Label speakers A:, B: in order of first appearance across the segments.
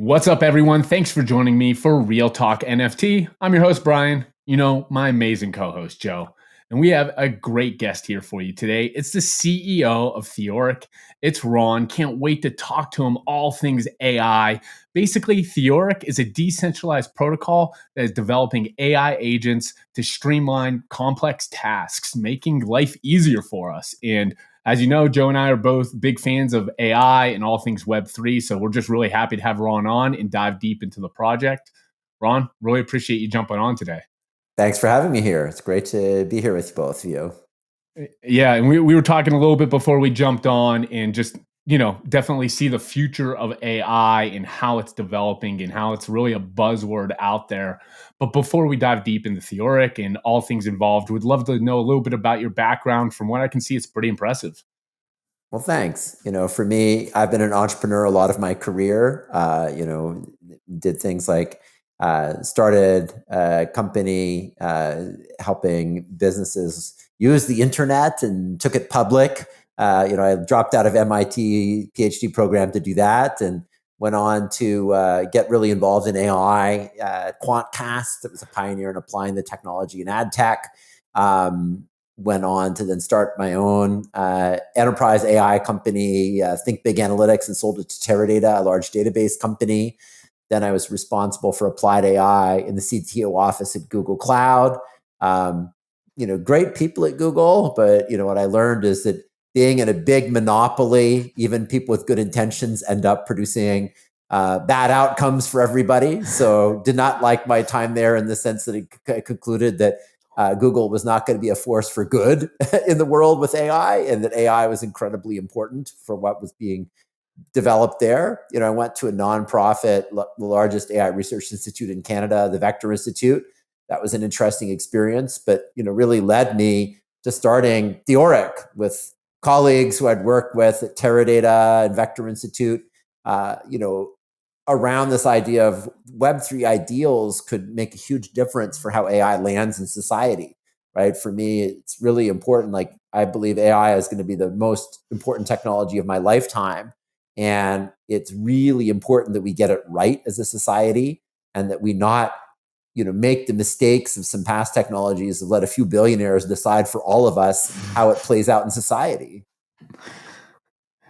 A: What's up, everyone? Thanks for joining me for Real Talk NFT. I'm your host, Brian. You know, my amazing co host, Joe. And we have a great guest here for you today. It's the CEO of TheoryIQ. It's Ron. Can't wait to talk to him all things AI. Basically, TheoryIQ is a decentralized protocol that is developing AI agents to streamline complex tasks, making life easier for us. And as you know, Joe and I are both big fans of AI and all things Web3. So we're just really happy to have Ron on and dive deep into the project. Ron, really appreciate you jumping on today.
B: Thanks for having me here. It's great to be here with both of you.
A: Yeah, and we were talking a little bit before we jumped on and just, definitely see the future of AI and how it's developing and how it's really a buzzword out there. But before we dive deep into TheoryIQ and all things involved, we'd love to know a little bit about your background. From what I can see, it's pretty impressive.
B: Well, thanks. For me, I've been an entrepreneur a lot of my career. Did things like started a company helping businesses use the internet and took it public. I dropped out of MIT PhD program to do that and went on to get really involved in AI. Quantcast, that was a pioneer in applying the technology in ad tech. Went on to then start my own enterprise AI company, Think Big Analytics, and sold it to Teradata, a large database company. Then I was responsible for applied AI in the CTO office at Google Cloud. Great people at Google, but what I learned is that being in a big monopoly, even people with good intentions end up producing bad outcomes for everybody. So did not like my time there in the sense that it concluded that Google was not going to be a force for good in the world with AI, and that AI was incredibly important for what was being developed there. I went to a nonprofit, the largest AI research institute in Canada, the Vector Institute. That was an interesting experience, but really led me to starting TheoryIQ with colleagues who I'd worked with at Teradata and Vector Institute. Around this idea of Web3 ideals could make a huge difference for how AI lands in society, right? For me, it's really important. Like, I believe AI is going to be the most important technology of my lifetime. And it's really important that we get it right as a society and that we not, make the mistakes of some past technologies and let a few billionaires decide for all of us how it plays out in society.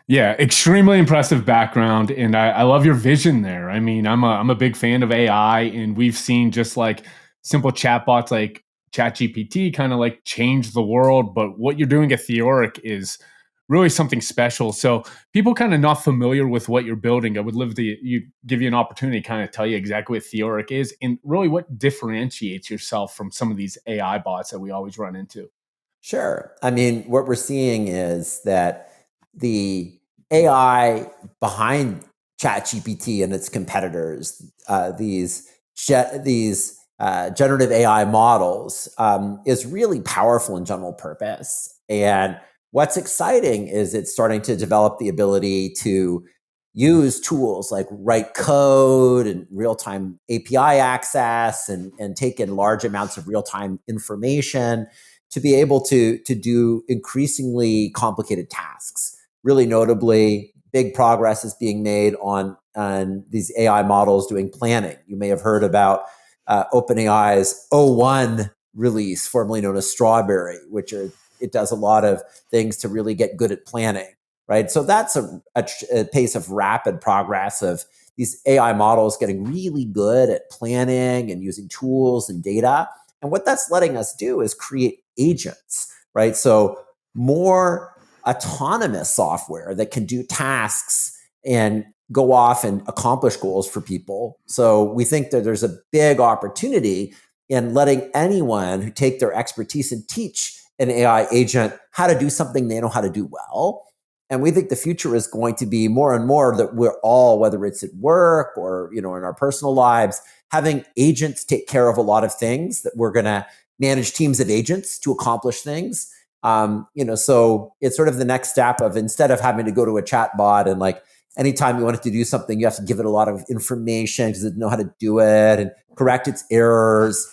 A: Yeah, extremely impressive background, and I love your vision there. I mean, I'm a big fan of AI, and we've seen just like simple chatbots like ChatGPT kind of like change the world. But what you're doing at TheoryIQ is really something special. So people kind of not familiar with what you're building, I would love to give you an opportunity to kind of tell you exactly what TheoryIQ is and really what differentiates yourself from some of these AI bots that we always run into.
B: Sure. I mean, what we're seeing is that the AI behind ChatGPT and its competitors, these generative AI models, is really powerful in general purpose. And what's exciting is it's starting to develop the ability to use tools like write code and real-time API access and take in large amounts of real-time information to be able to do increasingly complicated tasks. Really notably, big progress is being made on these AI models doing planning. You may have heard about OpenAI's O1 release, formerly known as Strawberry, it does a lot of things to really get good at planning, right? So that's a pace of rapid progress of these AI models getting really good at planning and using tools and data. And what that's letting us do is create agents, right? So more autonomous software that can do tasks and go off and accomplish goals for people. So we think that there's a big opportunity in letting anyone who take their expertise and teach an AI agent how to do something they know how to do well. And we think the future is going to be more and more that we're all, whether it's at work or in our personal lives, having agents take care of a lot of things, that we're going to manage teams of agents to accomplish things. So it's sort of the next step of, instead of having to go to a chat bot and like anytime you want it to do something, you have to give it a lot of information because it doesn't know how to do it and correct its errors.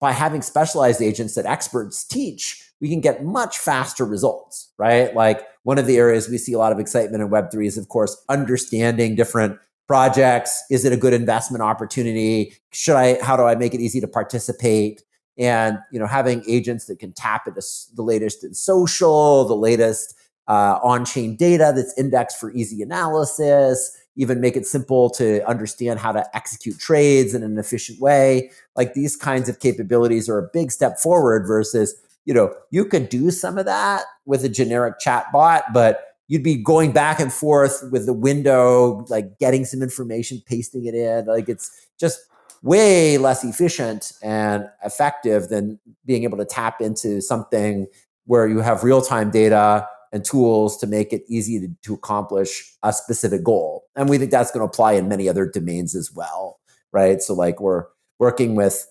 B: By having specialized agents that experts teach, we can get much faster results, right? Like, one of the areas we see a lot of excitement in Web3 is, of course, understanding different projects? Is it a good investment opportunity? How do I make it easy to participate? And having agents that can tap into the latest in social, the latest on-chain data that's indexed for easy analysis, even make it simple to understand how to execute trades in an efficient way. Like, these kinds of capabilities are a big step forward versus, you could do some of that with a generic chat bot, but you'd be going back and forth with the window, like getting some information, pasting it in. Like, it's just way less efficient and effective than being able to tap into something where you have real-time data and tools to make it easy to accomplish a specific goal. And we think that's going to apply in many other domains as well, right? So like, we're working with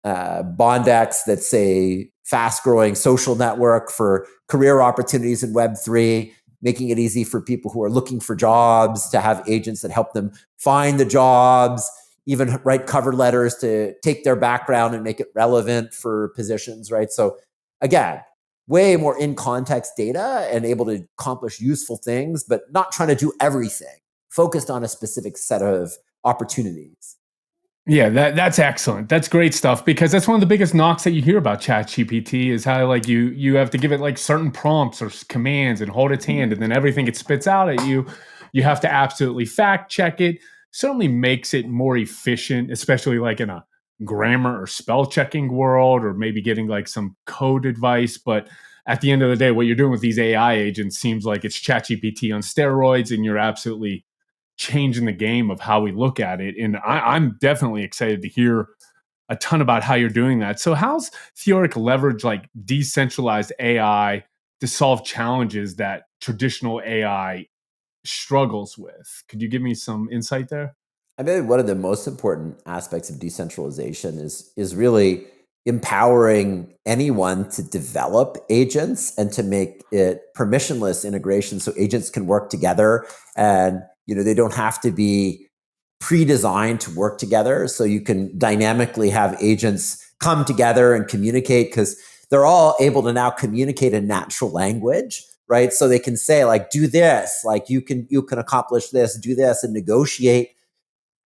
B: Bondex, that's a fast-growing social network for career opportunities in Web3, making it easy for people who are looking for jobs to have agents that help them find the jobs, even write cover letters to take their background and make it relevant for positions, right? So again, way more in-context data and able to accomplish useful things, but not trying to do everything, focused on a specific set of opportunities.
A: Yeah, that's excellent. That's great stuff, because that's one of the biggest knocks that you hear about ChatGPT is how, like, you have to give it like certain prompts or commands and hold its hand, and then everything it spits out at you, you have to absolutely fact check it. Certainly makes it more efficient, especially like in a grammar or spell checking world, or maybe getting like some code advice. But at the end of the day, what you're doing with these AI agents seems like it's ChatGPT on steroids, and you're absolutely changing the game of how we look at it. And I'm definitely excited to hear a ton about how you're doing that. So how's Theoric leverage like decentralized AI to solve challenges that traditional AI struggles with? Could you give me some insight there?
B: I mean, one of the most important aspects of decentralization is really empowering anyone to develop agents and to make it permissionless integration, so agents can work together, and they don't have to be pre-designed to work together. So you can dynamically have agents come together and communicate, because they're all able to now communicate in natural language, right? So they can say, like, do this, like, you can accomplish this, do this, and negotiate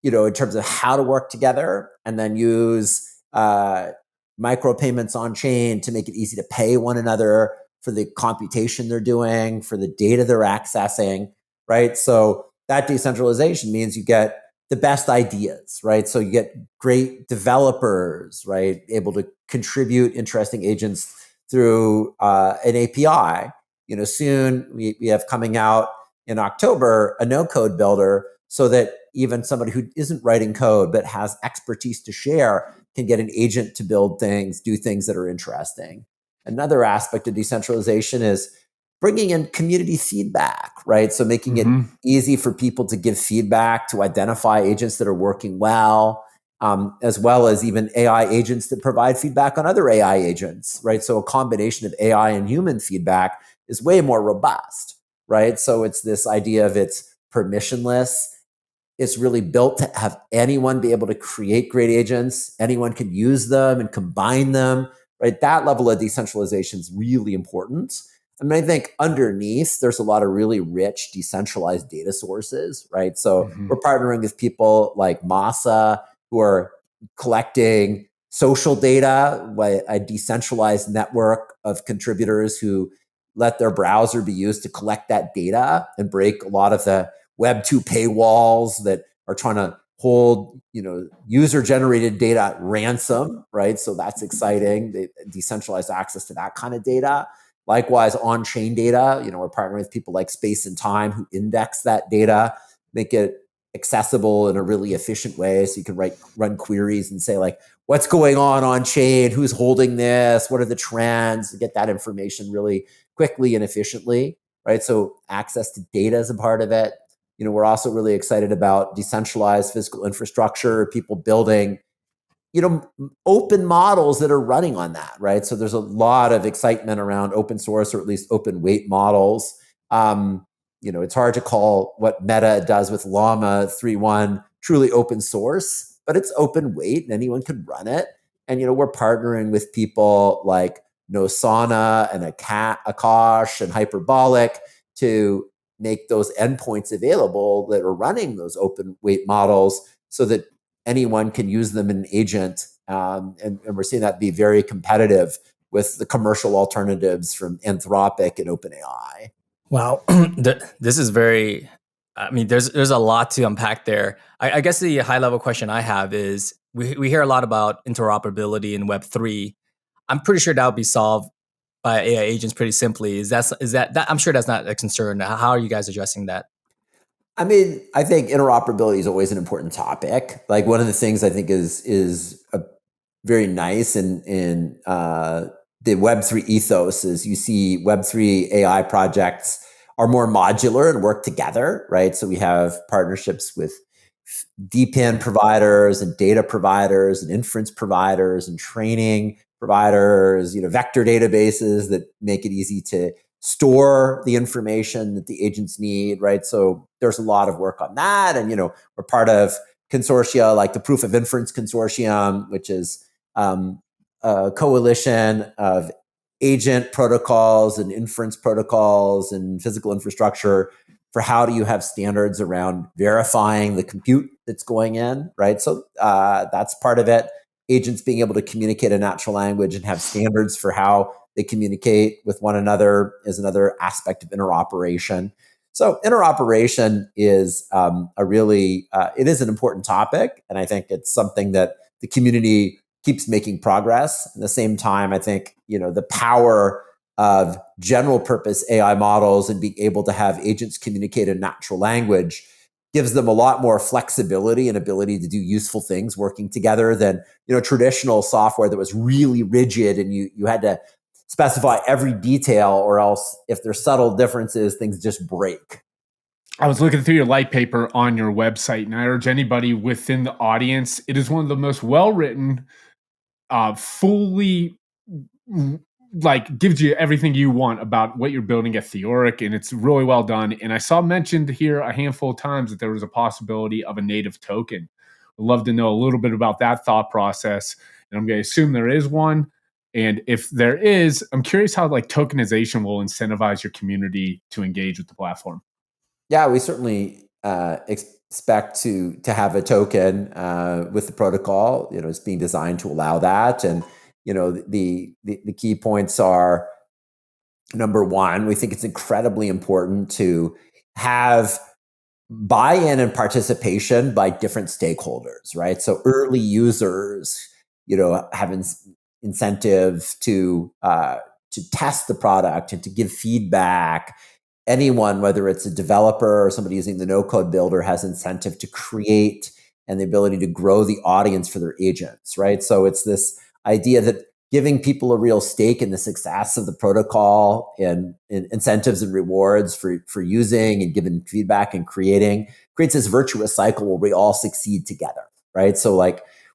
B: in terms of how to work together, and then use micropayments on chain to make it easy to pay one another for the computation they're doing, for the data they're accessing, right? So that decentralization means you get the best ideas, right? So you get great developers, right, able to contribute interesting agents through an API. Soon we have coming out in October a no-code builder, so that even somebody who isn't writing code but has expertise to share can get an agent to build things, do things that are interesting. Another aspect of decentralization is bringing in community feedback, right? So making it easy for people to give feedback, to identify agents that are working well, as well as even AI agents that provide feedback on other AI agents, right? So a combination of AI and human feedback is way more robust, right? So it's this idea of it's permissionless. It's really built to have anyone be able to create great agents. Anyone can use them and combine them, right? That level of decentralization is really important. I mean, I think underneath, there's a lot of really rich decentralized data sources, right? So we're partnering with people like Masa, who are collecting social data, a decentralized network of contributors who let their browser be used to collect that data and break a lot of the Web 2 paywalls that are trying to hold, user generated data at ransom, right? So that's exciting. They decentralized access to that kind of data. Likewise, on-chain data, we're partnering with people like Space and Time who index that data, make it accessible in a really efficient way. So you can run queries and say, like, what's going on chain? Who's holding this? What are the trends? Get that information really quickly and efficiently, right? So access to data is a part of it. We're also really excited about decentralized physical infrastructure, people building, open models that are running on that, right? So there's a lot of excitement around open source, or at least open weight models. It's hard to call what Meta does with Llama 3.1 truly open source, but it's open weight and anyone can run it. And, we're partnering with people like Nosana and Akash and Hyperbolic to make those endpoints available that are running those open weight models so that anyone can use them in an agent. And we're seeing that be very competitive with the commercial alternatives from Anthropic and OpenAI.
C: Wow, this is very. I mean, there's a lot to unpack there. I guess the high level question I have is we hear a lot about interoperability in Web3. I'm pretty sure that would be solved by AI agents pretty simply. Is that I'm sure that's not a concern. How are you guys addressing that?
B: I mean, I think interoperability is always an important topic. Like one of the things I think is very nice in the Web3 ethos is you see Web3 AI projects are more modular and work together, right? So we have partnerships with DeepIn providers and data providers and inference providers and training providers, vector databases that make it easy to store the information that the agents need, right? So there's a lot of work on that. And, we're part of consortia like the Proof of Inference Consortium, which is a coalition of agent protocols and inference protocols and physical infrastructure for how do you have standards around verifying the compute that's going in, right? So that's part of it. Agents being able to communicate in natural language and have standards for how they communicate with one another is another aspect of interoperation. So interoperation is it is an important topic. And I think it's something that the community keeps making progress. At the same time, I think, the power of general purpose AI models and being able to have agents communicate in natural language gives them a lot more flexibility and ability to do useful things working together than, traditional software that was really rigid and you had to specify every detail, or else if there's subtle differences, things just break.
A: I was looking through your light paper on your website, and I urge anybody within the audience, it is one of the most well-written, fully gives you everything you want about what you're building at Theoric, and it's really well done. And I saw mentioned here a handful of times that there was a possibility of a native token. I'd love to know a little bit about that thought process, and I'm going to assume there is one. And if there is, I'm curious how tokenization will incentivize your community to engage with the platform.
B: Yeah, we certainly expect to have a token with the protocol. It's being designed to allow that, and the key points are: number one, we think it's incredibly important to have buy-in and participation by different stakeholders, right? So early users, have incentive to test the product and to give feedback. Anyone, whether it's a developer or somebody using the no-code builder, has incentive to create and the ability to grow the audience for their agents, right? So it's this idea that giving people a real stake in the success of the protocol and incentives and rewards for using and giving feedback and creating creates this virtuous cycle where we all succeed together, right? So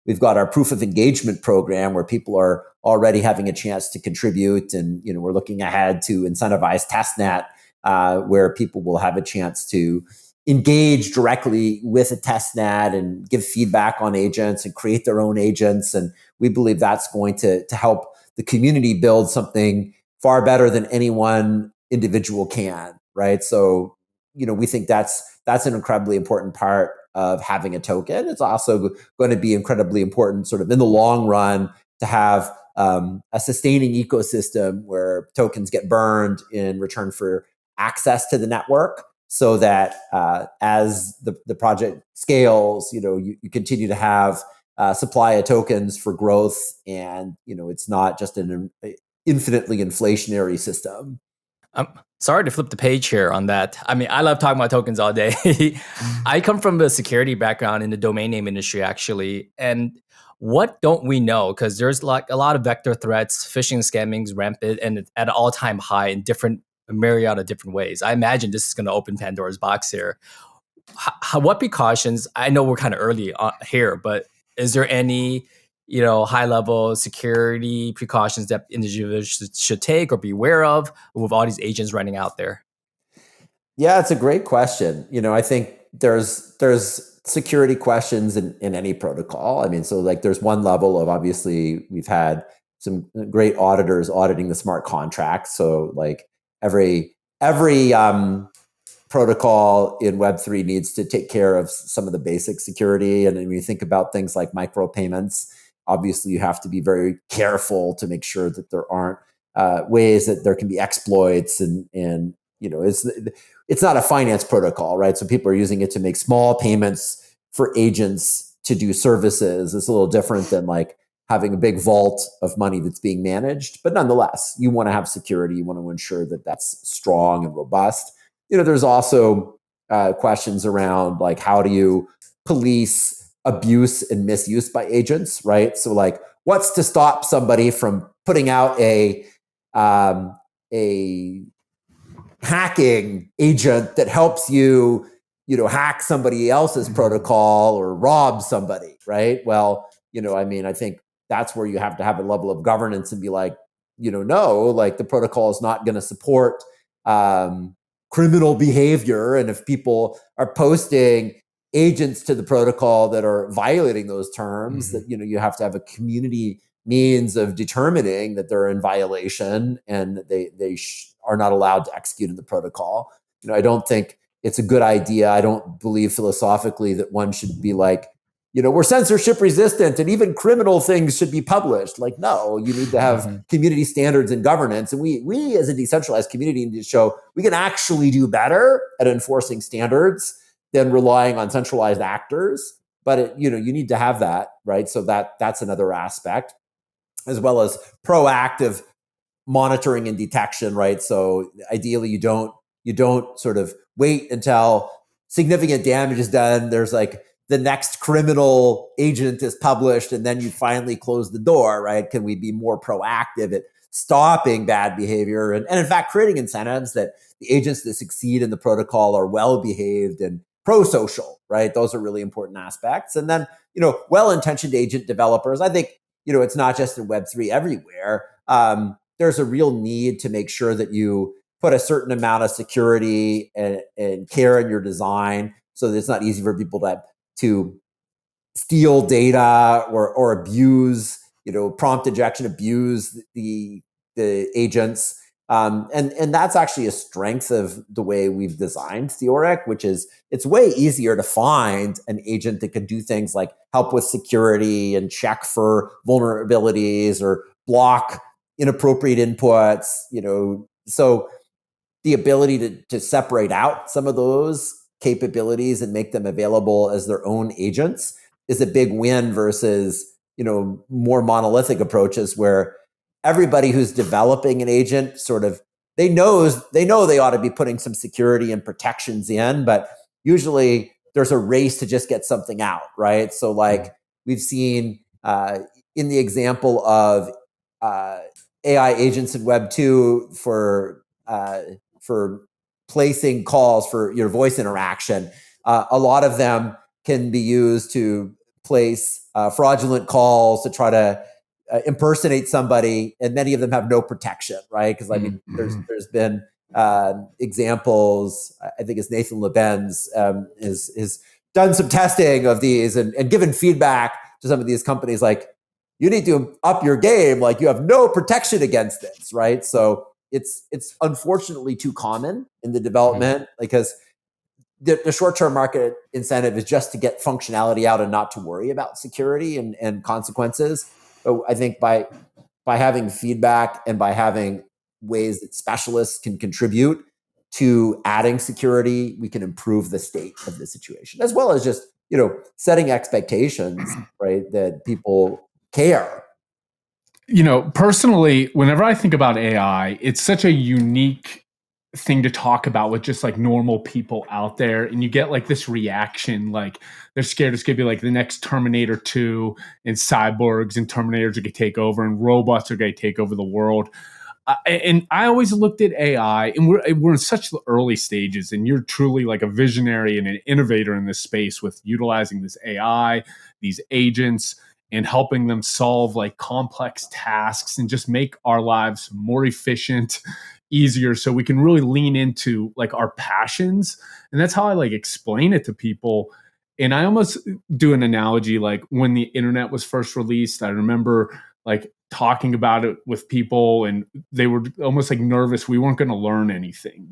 B: we've got our proof of engagement program where people are already having a chance to contribute, and we're looking ahead to incentivize testnet, where people will have a chance to engage directly with a testnet and give feedback on agents and create their own agents. And we believe that's going to help the community build something far better than any one individual can, right? So, we think that's an incredibly important part of having a token. It's also going to be incredibly important sort of in the long run to have a sustaining ecosystem where tokens get burned in return for access to the network, so that as the project scales, you continue to have supply of tokens for growth, and it's not just an infinitely inflationary system.
C: Sorry to flip the page here on that. I mean, I love talking about tokens all day. I come from a security background in the domain name industry, actually. And what don't we know? Because there's a lot of vector threats, phishing, scamming rampant, and at an all-time high in a myriad of different ways. I imagine this is going to open Pandora's box here. What precautions? I know we're kind of early here, but is there any high-level security precautions that individuals should take or be aware of with all these agents running out there?
B: Yeah, it's a great question. I think there's security questions in any protocol. I mean, so there's one level of, obviously we've had some great auditors auditing the smart contracts. So every protocol in Web3 needs to take care of some of the basic security. And when you think about things like micropayments, obviously you have to be very careful to make sure that there aren't ways that there can be exploits, and it's not a finance protocol, right? So people are using it to make small payments for agents to do services. It's a little different than like having a big vault of money that's being managed. But nonetheless, you want to have security. You want to ensure that that's strong and robust. There's also questions around like, how do you police abuse and misuse by agents, right? So like, what's to stop somebody from putting out a hacking agent that helps you hack somebody else's protocol or rob somebody, right? Well, I think that's where you have to have a level of governance and be like, no, like the protocol is not going to support criminal behavior. And if people are posting agents to the protocol that are violating those terms, that you have to have a community means of determining that they're in violation and they are not allowed to execute in the protocol. I don't think it's a good idea. I don't believe philosophically that one should be like, we're censorship resistant and even criminal things should be published. Like, no, you need to have community standards and governance. And we as a decentralized community need to show we can actually do better at enforcing standards than relying on centralized actors. But you need to have that, right? So that's another aspect, as well as proactive monitoring and detection, right? So ideally, you don't sort of wait until significant damage is done. There's like the next criminal agent is published, and then you finally close the door, right? Can we be more proactive at stopping bad behavior and in fact creating incentives that the agents that succeed in the protocol are well behaved and pro-social, right? Those are really important aspects. And then well-intentioned agent developers. I think it's not just in Web3 everywhere. There's a real need to make sure that you put a certain amount of security and care in your design so that it's not easy for people to steal data or abuse, prompt injection, abuse the agents. And that's actually a strength of the way we've designed Theoric, which is it's way easier to find an agent that could do things like help with security and check for vulnerabilities or block inappropriate inputs, so the ability to separate out some of those capabilities and make them available as their own agents is a big win versus, more monolithic approaches where everybody who's developing an agent sort of, they know they ought to be putting some security and protections in, but usually there's a race to just get something out, right? So like we've seen in the example of AI agents in Web 2 for placing calls for your voice interaction. A lot of them can be used to place fraudulent calls to try to impersonate somebody, and many of them have no protection, right? Because there's been examples. I think it's Nathan Leben's is done some testing of these and given feedback to some of these companies, like you need to up your game. Like you have no protection against this, right? So it's unfortunately too common in the development because the short-term market incentive is just to get functionality out and not to worry about security and consequences. So I think by having feedback and by having ways that specialists can contribute to adding security, we can improve the state of the situation, as well as just setting expectations, right? That people care.
A: Personally, whenever I think about AI, it's such a unique thing to talk about with just like normal people out there. And you get like this reaction, like they're scared it's going to be like the next Terminator 2 and cyborgs and Terminators are going to take over and robots are going to take over the world. And I always looked at AI, and we're in such early stages, and you're truly like a visionary and an innovator in this space with utilizing this AI, these agents, and helping them solve like complex tasks and just make our lives more efficient, easier, so we can really lean into like our passions. And that's how I like explain it to people. And I almost do an analogy like when the internet was first released. I remember like talking about it with people, and they were almost like nervous we weren't going to learn anything,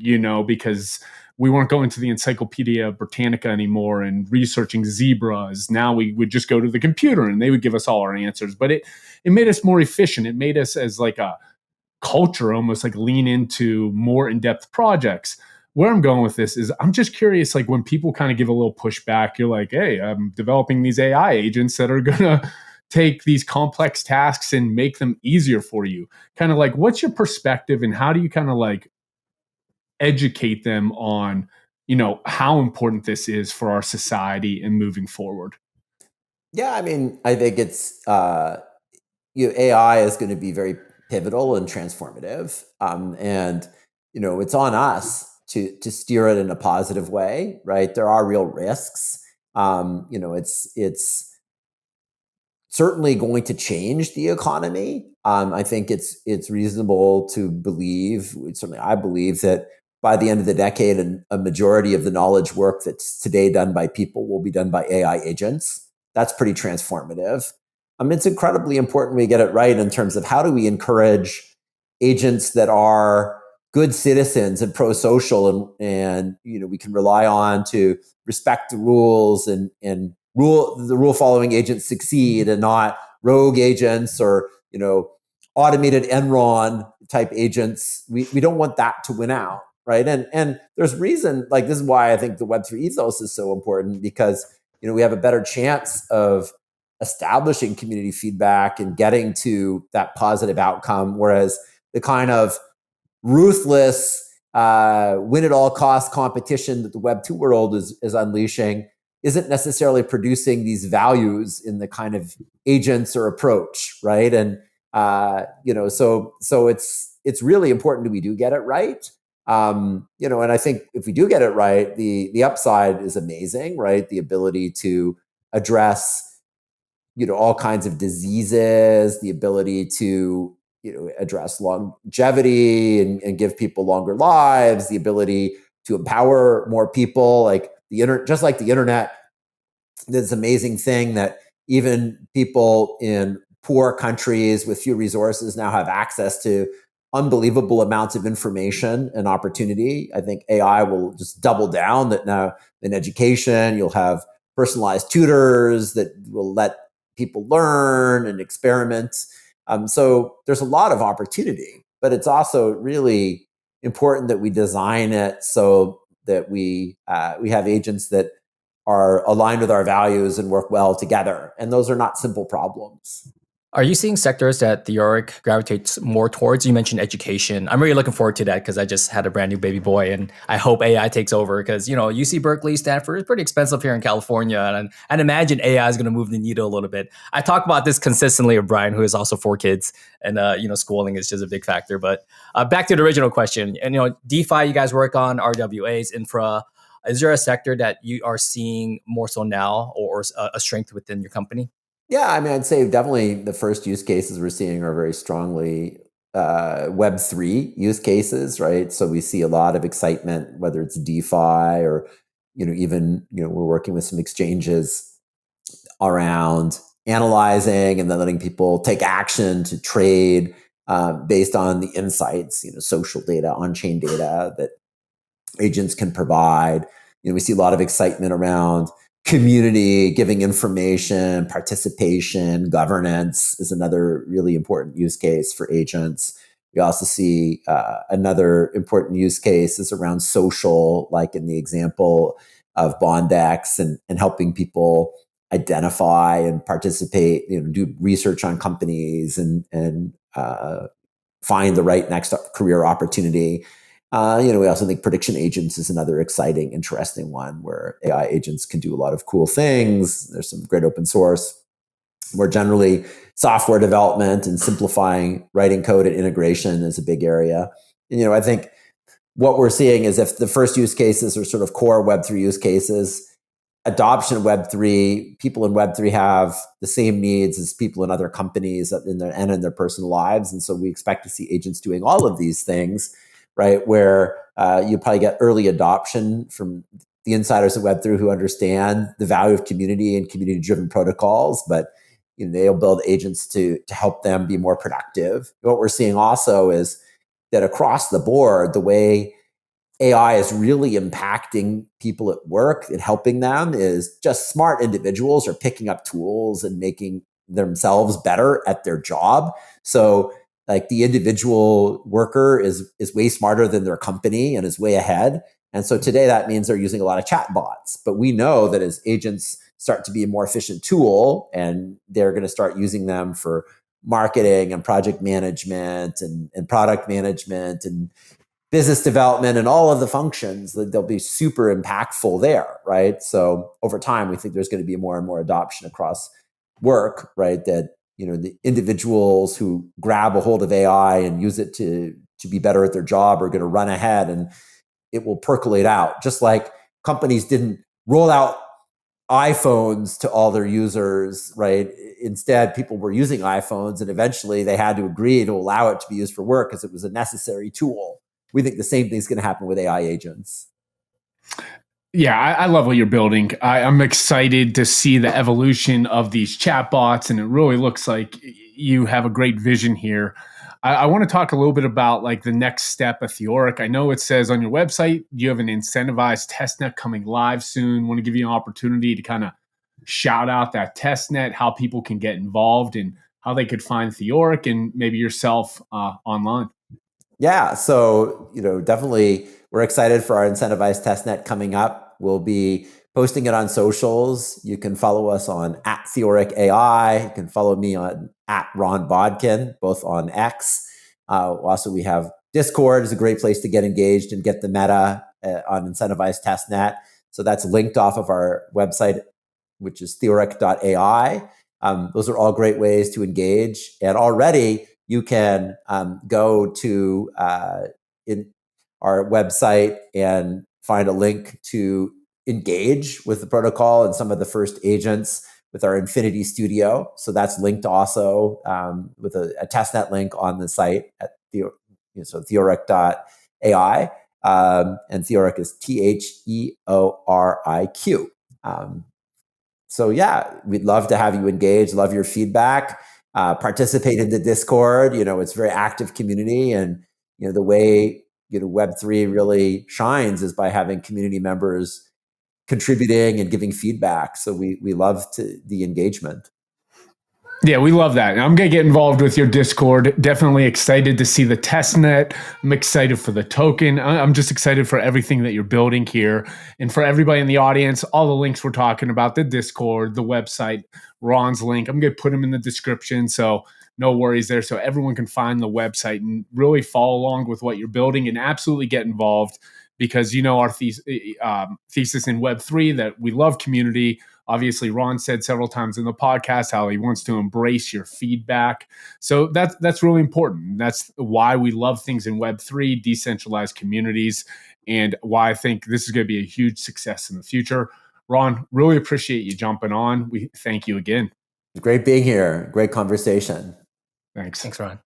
A: because we weren't going to the Encyclopedia Britannica anymore and researching zebras. Now we would just go to the computer and they would give us all our answers. But it made us more efficient. It made us, as like a culture, almost like lean into more in-depth projects. Where I'm going with this is I'm just curious, like when people kind of give a little pushback, you're like, hey, I'm developing these AI agents that are going to take these complex tasks and make them easier for you. Kind of like, what's your perspective and how do you kind of like educate them on, how important this is for our society and moving forward?
B: Yeah, I mean, I think it's AI is going to be very pivotal and transformative, and it's on us to steer it in a positive way, right? There are real risks. It's certainly going to change the economy. I think it's reasonable to believe, certainly I believe, that by the end of the decade, a majority of the knowledge work that's today done by people will be done by AI agents. That's pretty transformative. It's incredibly important we get it right in terms of how do we encourage agents that are good citizens and pro-social, and we can rely on to respect the rules and the rule following agents succeed, and not rogue agents or automated Enron type agents. We don't want that to win out, right? And there's reason, like, this is why I think the Web3 ethos is so important, because we have a better chance of establishing community feedback and getting to that positive outcome, whereas the kind of ruthless win at all cost competition that the Web2 world is unleashing isn't necessarily producing these values in the kind of agents or approach, right? And so it's really important that we do get it right. And I think if we do get it right, the upside is amazing, right? The ability to address all kinds of diseases, the ability to address longevity and give people longer lives, the ability to empower more people, like just like the internet, this amazing thing that even people in poor countries with few resources now have access to unbelievable amounts of information and opportunity. I think AI will just double down that. Now in education, you'll have personalized tutors that will let people learn and experiment. So there's a lot of opportunity, but it's also really important that we design it so that we have agents that are aligned with our values and work well together. And those are not simple problems.
C: Are you seeing sectors that Theoric gravitates more towards? You mentioned education. I'm really looking forward to that because I just had a brand new baby boy, and I hope AI takes over because, UC Berkeley, Stanford is pretty expensive here in California. And I'd imagine AI is going to move the needle a little bit. I talk about this consistently with Brian, who has also 4 kids, and, schooling is just a big factor. But back to the original question, and, DeFi, you guys work on RWAs, infra. Is there a sector that you are seeing more so now, or a strength within your company?
B: Yeah, I mean, I'd say definitely the first use cases we're seeing are very strongly Web3 use cases, right? So we see a lot of excitement, whether it's DeFi or, even, we're working with some exchanges around analyzing and then letting people take action to trade based on the insights, social data, on-chain data that agents can provide. We see a lot of excitement around community, giving information, participation, governance is another really important use case for agents. We also see another important use case is around social, like in the example of Bondex, and helping people identify and participate, do research on companies and find the right next career opportunity. We also think prediction agents is another exciting, interesting one where AI agents can do a lot of cool things. There's some great open source. More generally, software development and simplifying writing code and integration is a big area. And, I think what we're seeing is if the first use cases are sort of core Web3 use cases, adoption of Web3, people in Web3 have the same needs as people in other companies in their personal lives. And so we expect to see agents doing all of these things, right? Where you probably get early adoption from the insiders of Web3 who understand the value of community and community-driven protocols. But they'll build agents to help them be more productive. What we're seeing also is that across the board, the way AI is really impacting people at work and helping them is just smart individuals are picking up tools and making themselves better at their job. So like the individual worker is way smarter than their company and is way ahead. And so today that means they're using a lot of chat bots. But we know that as agents start to be a more efficient tool, and they're going to start using them for marketing and project management and product management and business development and all of the functions, that they'll be super impactful there, right? So over time, we think there's going to be more and more adoption across work, right? That the individuals who grab a hold of AI and use it to be better at their job are going to run ahead, and it will percolate out. Just like companies didn't roll out iPhones to all their users, right? Instead, people were using iPhones, and eventually they had to agree to allow it to be used for work because it was a necessary tool. We think the same thing is going to happen with AI agents.
A: Yeah, I love what you're building. I'm excited to see the evolution of these chatbots, and it really looks like you have a great vision here. I want to talk a little bit about like the next step of Theoric. I know it says on your website you have an incentivized testnet coming live soon. Want to give you an opportunity to kind of shout out that testnet, how people can get involved, and how they could find Theoric and maybe yourself online.
B: Yeah, so definitely we're excited for our incentivized testnet coming up. We'll be posting it on socials. You can follow us on @TheoricAI. You can follow me on @RonBodkin, both on X. Also, we have Discord is a great place to get engaged and get the meta on incentivized testnet. So that's linked off of our website, which is theoric.ai. Those are all great ways to engage. And already you can go to in our website and find a link to engage with the protocol and some of the first agents with our Infinity Studio. So that's linked also with a testnet link on the site at theoric.ai. And Theoric is TheoRIQ. So yeah, we'd love to have you engage, love your feedback, participate in the Discord. It's a very active community, and the way Web3 really shines is by having community members contributing and giving feedback. So we love the engagement.
A: Yeah, we love that. I'm going to get involved with your Discord. Definitely excited to see the testnet. I'm excited for the token. I'm just excited for everything that you're building here. And for everybody in the audience, all the links we're talking about, the Discord, the website, Ron's link, I'm going to put them in the description. So no worries there. So everyone can find the website and really follow along with what you're building and absolutely get involved, because our thesis in Web3 that we love community. Obviously, Ron said several times in the podcast how he wants to embrace your feedback. So that's really important. That's why we love things in Web3, decentralized communities, and why I think this is going to be a huge success in the future. Ron, really appreciate you jumping on. We thank you again.
B: Great being here. Great conversation.
A: Thanks.
C: Thanks, Ron.